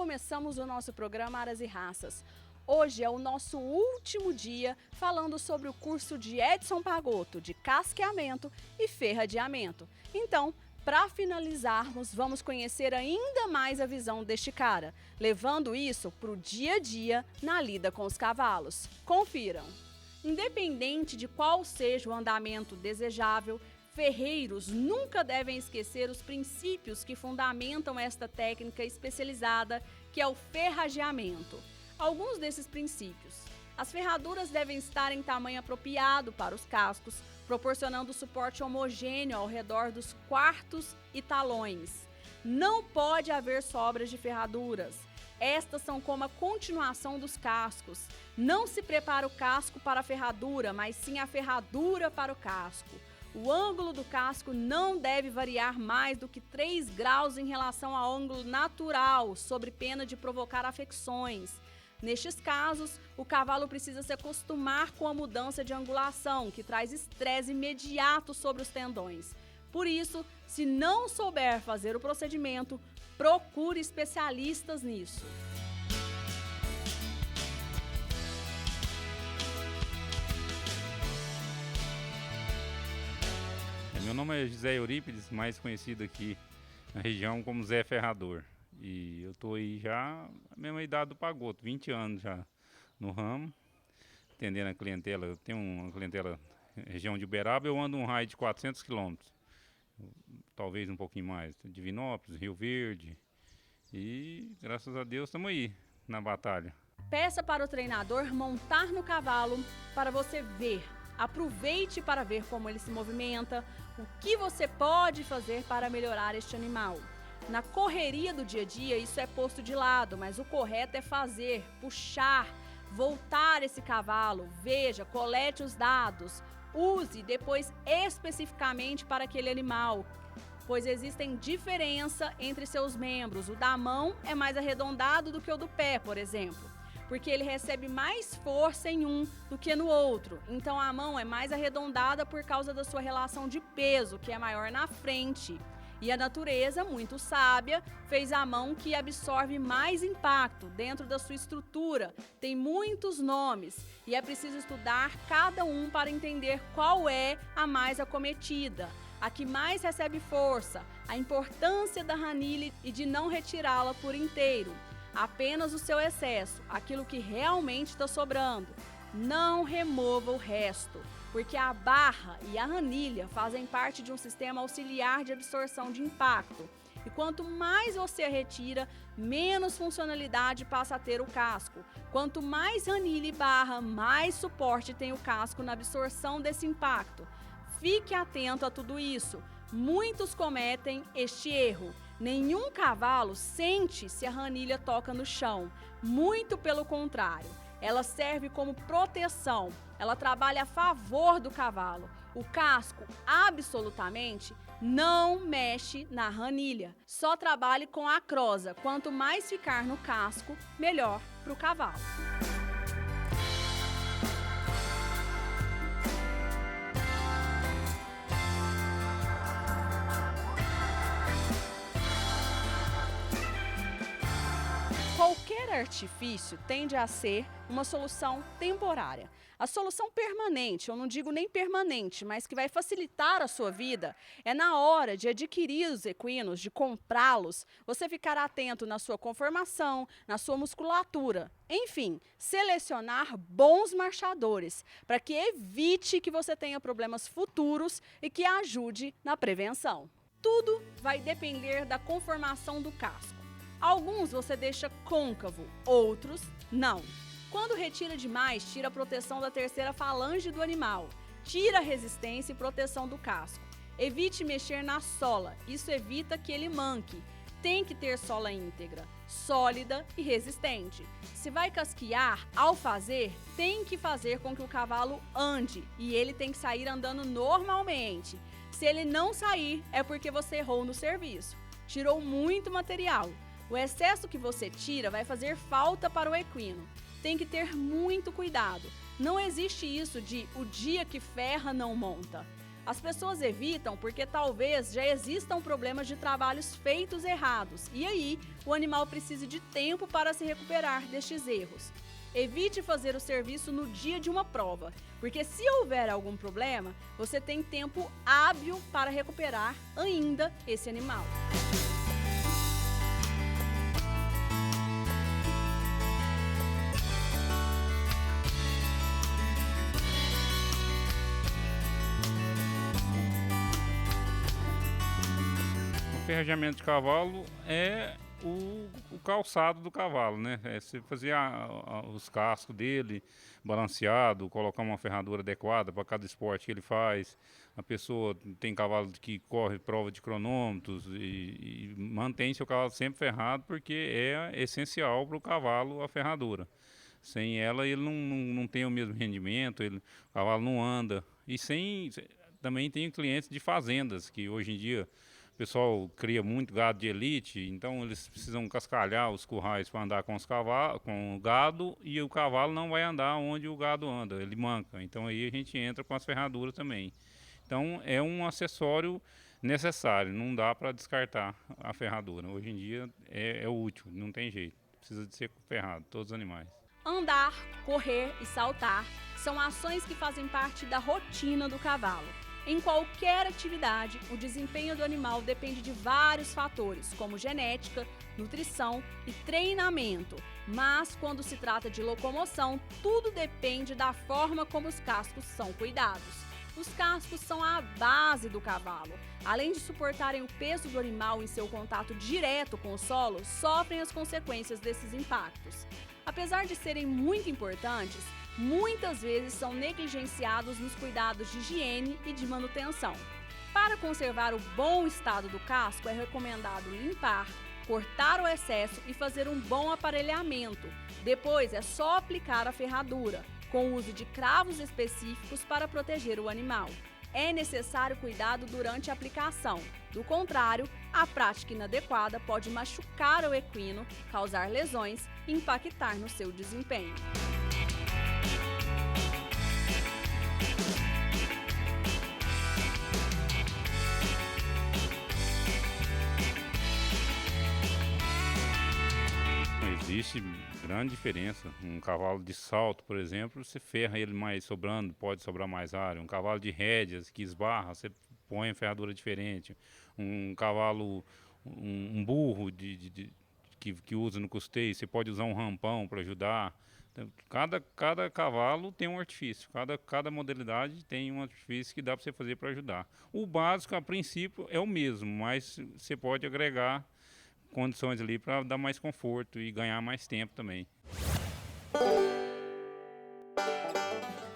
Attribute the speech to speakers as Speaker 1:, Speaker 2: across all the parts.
Speaker 1: começamos o nosso programa Aras e Raças. Hoje é o nosso último dia falando sobre o curso de Edson Pagotto, de casqueamento e ferradeamento. Então, para finalizarmos, vamos conhecer ainda mais a visão deste cara, levando isso para o dia a dia na lida com os cavalos. Confiram! Independente de qual seja o andamento desejável, ferreiros nunca devem esquecer os princípios que fundamentam esta técnica especializada, que é o ferrageamento. Alguns desses princípios: as ferraduras devem estar em tamanho apropriado para os cascos, proporcionando suporte homogêneo ao redor dos quartos e talões. Não pode haver sobras de ferraduras. Estas são como a continuação dos cascos. Não se prepara o casco para a ferradura, mas sim a ferradura para o casco. O ângulo do casco não deve variar mais do que 3 graus em relação ao ângulo natural, sob pena de provocar afecções. Nestes casos, o cavalo precisa se acostumar com a mudança de angulação, que traz estresse imediato sobre os tendões. Por isso, se não souber fazer o procedimento, procure especialistas nisso.
Speaker 2: Meu nome é José Eurípides, mais conhecido aqui na região como Zé Ferrador. E eu estou aí já a mesma idade do Pagotto, 20 anos já no ramo, atendendo a clientela. Eu tenho uma clientela na região de Uberaba, eu ando um raio de 400 quilômetros, talvez um pouquinho mais. Divinópolis, Rio Verde, e graças a Deus estamos aí na batalha.
Speaker 1: Peça para o treinador montar no cavalo para você ver. Aproveite para ver como ele se movimenta, o que você pode fazer para melhorar este animal. Na correria do dia a dia, isso é posto de lado, mas o correto é fazer, puxar, voltar esse cavalo, veja, colete os dados, use depois especificamente para aquele animal, pois existem diferença entre seus membros. O da mão é mais arredondado do que o do pé, por exemplo, porque ele recebe mais força em um do que no outro. Então a mão é mais arredondada por causa da sua relação de peso, que é maior na frente. E a natureza, muito sábia, fez a mão que absorve mais impacto dentro da sua estrutura. Tem muitos nomes e é preciso estudar cada um para entender qual é a mais acometida, a que mais recebe força, a importância da ranilha e de não retirá-la por inteiro. Apenas o seu excesso, aquilo que realmente está sobrando. Não remova o resto, porque a barra e a ranilha fazem parte de um sistema auxiliar de absorção de impacto. E quanto mais você a retira, menos funcionalidade passa a ter o casco. Quanto mais ranilha e barra, mais suporte tem o casco na absorção desse impacto. Fique atento a tudo isso. Muitos cometem este erro. Nenhum cavalo sente se a ranilha toca no chão. Muito pelo contrário. Ela serve como proteção, ela trabalha a favor do cavalo. O casco, absolutamente, não mexe na ranilha, só trabalhe com a crosa. Quanto mais ficar no casco, melhor para o cavalo. Qualquer artifício tende a ser uma solução temporária. A solução permanente, eu não digo nem permanente, mas que vai facilitar a sua vida, é na hora de adquirir os equinos, de comprá-los, você ficar atento na sua conformação, na sua musculatura. Enfim, selecionar bons marchadores, para que evite que você tenha problemas futuros e que ajude na prevenção. Tudo vai depender da conformação do casco. Alguns você deixa côncavo, outros não. Quando retira demais, tira a proteção da terceira falange do animal. Tira a resistência e proteção do casco. Evite mexer na sola, isso evita que ele manque. Tem que ter sola íntegra, sólida e resistente. Se vai casquear, ao fazer, tem que fazer com que o cavalo ande e ele tem que sair andando normalmente. Se ele não sair, é porque você errou no serviço. Tirou muito material. O excesso que você tira vai fazer falta para o equino. Tem que ter muito cuidado. Não existe isso de o dia que ferra não monta. As pessoas evitam porque talvez já existam problemas de trabalhos feitos errados e aí o animal precise de tempo para se recuperar destes erros. Evite fazer o serviço no dia de uma prova, porque se houver algum problema, você tem tempo hábil para recuperar ainda esse animal.
Speaker 2: O ferrajamento de cavalo é o calçado do cavalo, né? É você fazer os cascos dele balanceado, colocar uma ferradura adequada para cada esporte que ele faz. A pessoa tem cavalo que corre prova de cronômetros e mantém seu cavalo sempre ferrado porque é essencial para o cavalo a ferradura. Sem ela ele não tem o mesmo rendimento, o cavalo não anda. Também tem clientes de fazendas que hoje em dia o pessoal cria muito gado de elite, então eles precisam cascalhar os currais para andar com o gado, e o cavalo não vai andar onde o gado anda, ele manca. Então aí a gente entra com as ferraduras também. Então é um acessório necessário, não dá para descartar a ferradura. Hoje em dia é útil, não tem jeito, precisa de ser ferrado, todos os animais.
Speaker 1: Andar, correr e saltar são ações que fazem parte da rotina do cavalo. Em qualquer atividade, o desempenho do animal depende de vários fatores, como genética, nutrição e treinamento. Mas, quando se trata de locomoção, tudo depende da forma como os cascos são cuidados. Os cascos são a base do cavalo. Além de suportarem o peso do animal em seu contato direto com o solo, sofrem as consequências desses impactos. Apesar de serem muito importantes, muitas vezes são negligenciados nos cuidados de higiene e de manutenção. Para conservar o bom estado do casco, é recomendado limpar, cortar o excesso e fazer um bom aparelhamento. Depois é só aplicar a ferradura, com o uso de cravos específicos para proteger o animal. É necessário cuidado durante a aplicação. Do contrário, a prática inadequada pode machucar o equino, causar lesões e impactar no seu desempenho.
Speaker 2: Existe grande diferença. Um cavalo de salto, por exemplo, você ferra ele mais sobrando, pode sobrar mais área. Um cavalo de rédeas que esbarra, você põe a ferradura diferente. Um cavalo, um burro que usa no custeio, você pode usar um rampão para ajudar. Então, cada cavalo tem um artifício, cada modalidade tem um artifício que dá para você fazer para ajudar. O básico, a princípio, é o mesmo, mas você pode agregar condições ali para dar mais conforto e ganhar mais tempo também.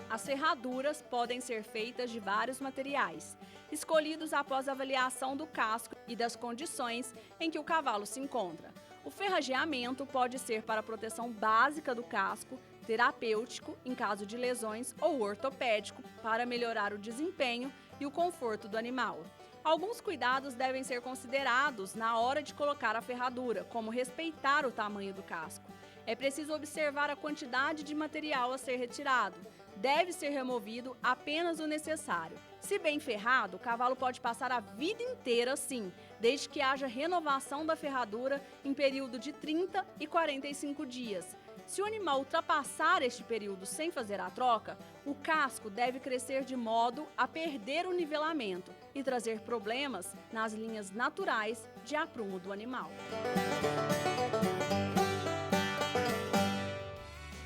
Speaker 1: As ferraduras podem ser feitas de vários materiais, escolhidos após a avaliação do casco e das condições em que o cavalo se encontra. O ferrageamento pode ser para a proteção básica do casco, terapêutico em caso de lesões ou ortopédico para melhorar o desempenho e o conforto do animal. Alguns cuidados devem ser considerados na hora de colocar a ferradura, como respeitar o tamanho do casco. É preciso observar a quantidade de material a ser retirado. Deve ser removido apenas o necessário. Se bem ferrado, o cavalo pode passar a vida inteira assim, desde que haja renovação da ferradura em período de 30 e 45 dias. Se o animal ultrapassar este período sem fazer a troca, o casco deve crescer de modo a perder o nivelamento e trazer problemas nas linhas naturais de aprumo do animal.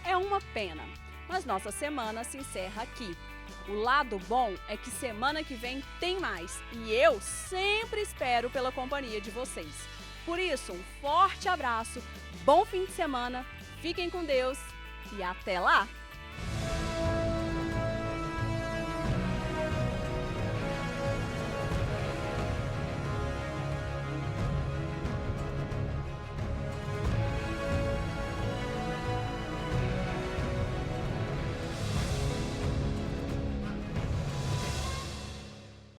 Speaker 1: É uma pena, mas nossa semana se encerra aqui. O lado bom é que semana que vem tem mais e eu sempre espero pela companhia de vocês. Por isso, um forte abraço, bom fim de semana, fiquem com Deus e até lá!